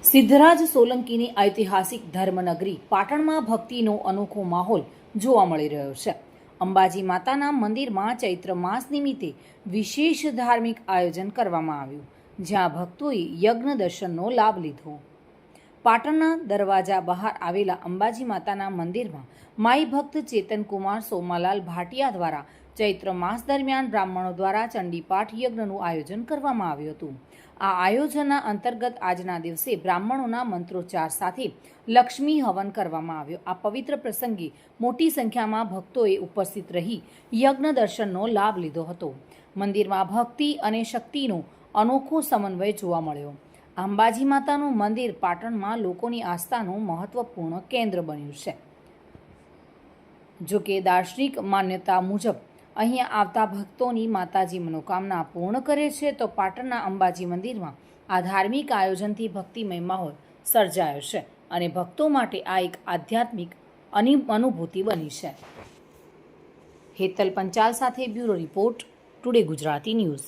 સિદ્ધરાજ સોલંકીની ઐતિહાસિક ધર્મનગરી પાટણમાં ભક્તિનો અનોખો માહોલ જોવા મળી રહ્યો છે. અંબાજી માતાના મંદિરમાં ચૈત્ર માસ નિમિત્તે વિશેષ ધાર્મિક આયોજન કરવામાં આવ્યું, જ્યાં ભક્તોએ યજ્ઞ દર્શનનો લાભ લીધો. પાટણના દરવાજા બહાર આવેલા અંબાજી માતાના મંદિરમાં માઈ ભક્ત ચેતનકુમાર સોમાલાલ ભાટિયા દ્વારા ચૈત્ર માસ દરમિયાન બ્રાહ્મણો દ્વારા ચંડીપાઠ યજ્ઞનું આયોજન કરવામાં આવ્યું હતું. આ આયોજનના અંતર્ગત આજના દિવસે બ્રાહ્મણોના મંત્રોચ્ચાર સાથે લક્ષ્મી હવન કરવામાં આવ્યો. આ પવિત્ર પ્રસંગે મોટી સંખ્યામાં ભક્તોએ ઉપસ્થિત રહી યજ્ઞ દર્શનનો લાભ લીધો હતો. મંદિરમાં ભક્તિ અને શક્તિનો અનોખો સમન્વય જોવા મળ્યો. અંબાજી માતાનું મંદિર પાટણમાં લોકોની આસ્થાનું મહત્વપૂર્ણ કેન્દ્ર બન્યું છે. જો કે દાર્શનિક માન્યતા મુજબ અહીંયા આવતા ભક્તોની માતાજી મનોકામના પૂર્ણ કરે છે, તો પાટણના અંબાજી મંદિરમાં આ ધાર્મિક આયોજનથી ભક્તિમય માહોલ સર્જાયો છે અને ભક્તો માટે આ એક આધ્યાત્મિક અનુભૂતિ બની છે. હેતલ પંચાલ સાથે bureau report, today Gujarati news.